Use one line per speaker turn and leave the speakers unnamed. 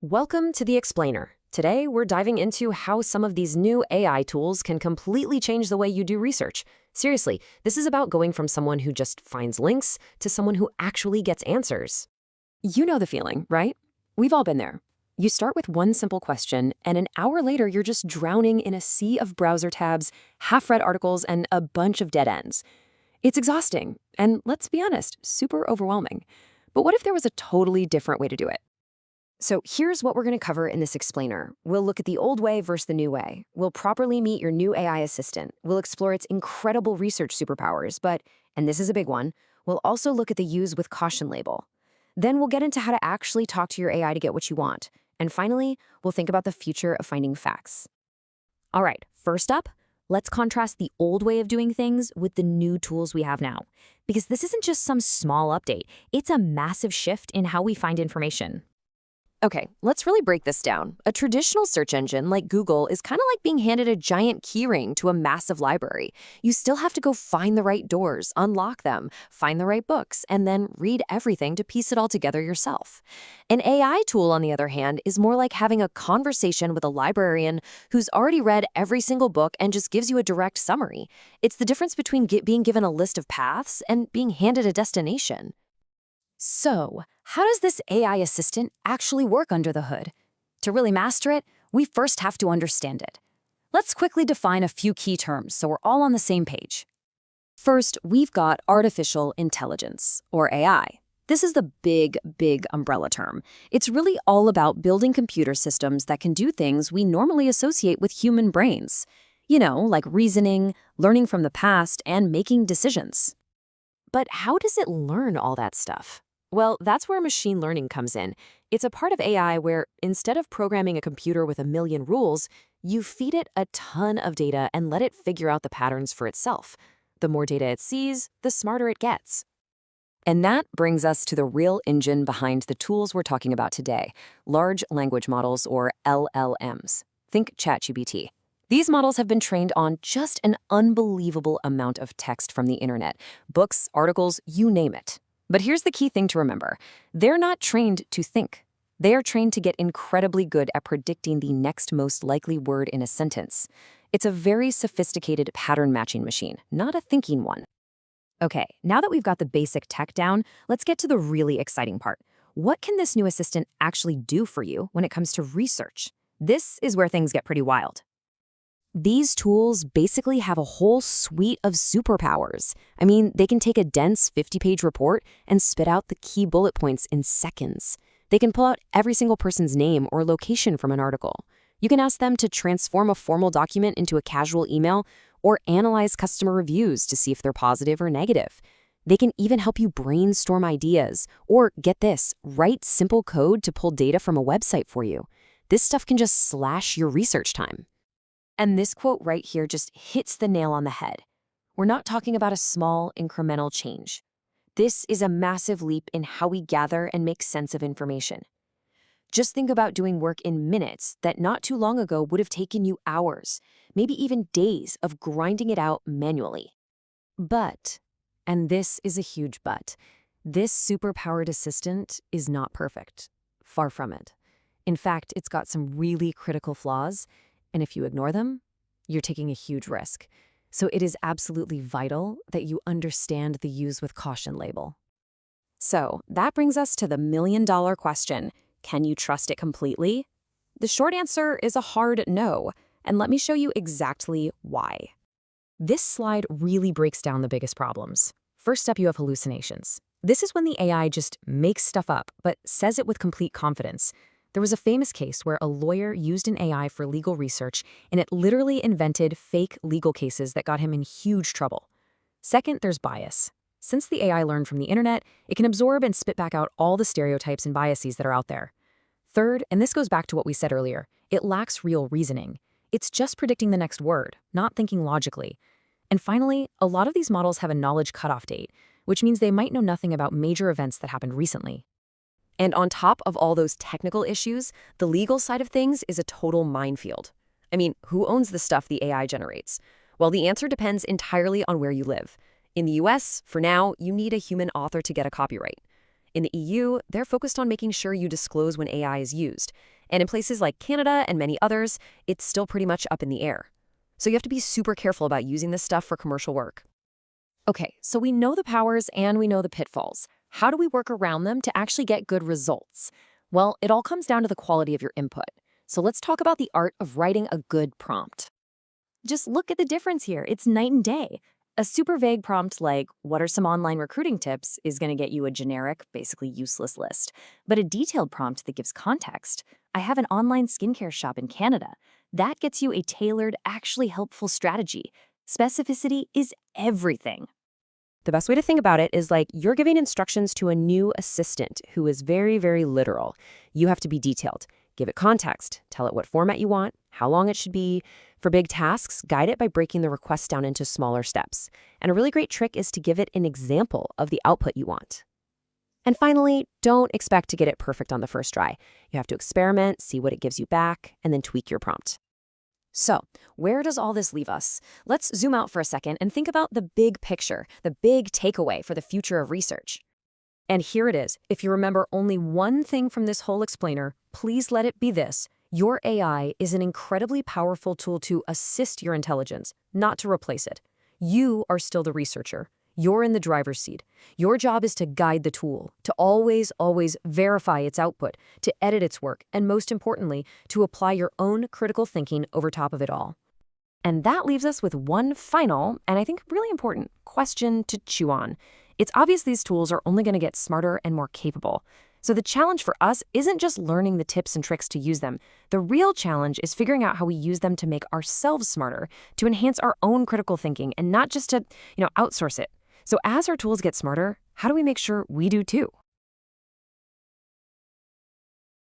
Welcome to The Explainer. Today, we're diving into how some of these new AI tools can completely change the way you do research. Seriously, this is about going from someone who just finds links to someone who actually gets answers. You know the feeling, right? We've all been there. You start with one simple question, and an hour later, you're just drowning in a sea of browser tabs, half-read articles, and a bunch of dead ends. It's exhausting, and let's be honest, super overwhelming. But what if there was a totally different way to do it? So here's what we're going to cover in this explainer. We'll look at the old way versus the new way. We'll properly meet your new AI assistant. We'll explore its incredible research superpowers, but, and this is a big one, we'll also look at the use with caution label. Then we'll get into how to actually talk to your AI to get what you want. And finally, we'll think about the future of finding facts. All right, first up, let's contrast the old way of doing things with the new tools we have now. Because this isn't just some small update, it's a massive shift in how we find information. Okay, let's really break this down. A traditional search engine like Google is kind of like being handed a giant keyring to a massive library. You still have to go find the right doors, unlock them, find the right books, and then read everything to piece it all together yourself. An AI tool, on the other hand, is more like having a conversation with a librarian who's already read every single book and just gives you a direct summary. It's the difference between being given a list of paths and being handed a destination. So, how does this AI assistant actually work under the hood? To really master it, we first have to understand it. Let's quickly define a few key terms so we're all on the same page. First, we've got artificial intelligence, or AI. This is the big umbrella term. It's really all about building computer systems that can do things we normally associate with human brains. You know, like reasoning, learning from the past, and making decisions. But how does it learn all that stuff? Well, that's where machine learning comes in. It's a part of AI where, instead of programming a computer with a million rules, you feed it a ton of data and let it figure out the patterns for itself. The more data it sees, the smarter it gets. And that brings us to the real engine behind the tools we're talking about today, large language models, or LLMs. Think ChatGPT. These models have been trained on just an unbelievable amount of text from the internet, books, articles, you name it. But here's the key thing to remember. They're not trained to think. They are trained to get incredibly good at predicting the next most likely word in a sentence. It's a very sophisticated pattern matching machine, not a thinking one. Okay, now that we've got the basic tech down, let's get to the really exciting part. What can this new assistant actually do for you when it comes to research? This is where things get pretty wild. These tools basically have a whole suite of superpowers. I mean, they can take a dense 50-page report and spit out the key bullet points in seconds. They can pull out every single person's name or location from an article. You can ask them to transform a formal document into a casual email or analyze customer reviews to see if they're positive or negative. They can even help you brainstorm ideas or, get this, write simple code to pull data from a website for you. This stuff can just slash your research time. And this quote right here just hits the nail on the head. We're not talking about a small, incremental change. This is a massive leap in how we gather and make sense of information. Just think about doing work in minutes that not too long ago would have taken you hours, maybe even days of grinding it out manually. But, and this is a huge but, this superpowered assistant is not perfect. Far from it. In fact, it's got some really critical flaws. And if you ignore them, you're taking a huge risk. So it is absolutely vital that you understand the use with caution label. So that brings us to the million-dollar question. Can you trust it completely? The short answer is a hard no, and let me show you exactly why. This slide really breaks down the biggest problems. First up, you have hallucinations. This is when the AI just makes stuff up, but says it with complete confidence. There was a famous case where a lawyer used an AI for legal research, and it literally invented fake legal cases that got him in huge trouble. Second, there's bias. Since the AI learned from the internet, it can absorb and spit back out all the stereotypes and biases that are out there. Third, and this goes back to what we said earlier, it lacks real reasoning. It's just predicting the next word, not thinking logically. And finally, a lot of these models have a knowledge cutoff date, which means they might know nothing about major events that happened recently. And on top of all those technical issues, the legal side of things is a total minefield. I mean, who owns the stuff the AI generates? Well, the answer depends entirely on where you live. In the US, for now, you need a human author to get a copyright. In the EU, they're focused on making sure you disclose when AI is used. And in places like Canada and many others, it's still pretty much up in the air. So you have to be super careful about using this stuff for commercial work. Okay, so we know the powers and we know the pitfalls. How do we work around them to actually get good results? Well, it all comes down to the quality of your input. So let's talk about the art of writing a good prompt. Just look at the difference here. It's night and day. A super vague prompt like, what are some online recruiting tips, is going to get you a generic, basically useless list. But a detailed prompt that gives context, I have an online skincare shop in Canada, that gets you a tailored, actually helpful strategy. Specificity is everything. The best way to think about it is like you're giving instructions to a new assistant who is very, very literal. You have to be detailed. Give it context. Tell it what format you want, how long it should be. For big tasks, guide it by breaking the request down into smaller steps. And a really great trick is to give it an example of the output you want. And finally, don't expect to get it perfect on the first try. You have to experiment, see what it gives you back, and then tweak your prompt. So, where does all this leave us? Let's zoom out for a second and think about the big picture, the big takeaway for the future of research. And here it is. If you remember only one thing from this whole explainer, please let it be this. Your AI is an incredibly powerful tool to assist your intelligence, not to replace it. You are still the researcher. You're in the driver's seat. Your job is to guide the tool, to always, always verify its output, to edit its work, and most importantly, to apply your own critical thinking over top of it all. And that leaves us with one final, and I think really important, question to chew on. It's obvious these tools are only going to get smarter and more capable. So the challenge for us isn't just learning the tips and tricks to use them. The real challenge is figuring out how we use them to make ourselves smarter, to enhance our own critical thinking, and not just to, outsource it. So as our tools get smarter, how do we make sure we do too?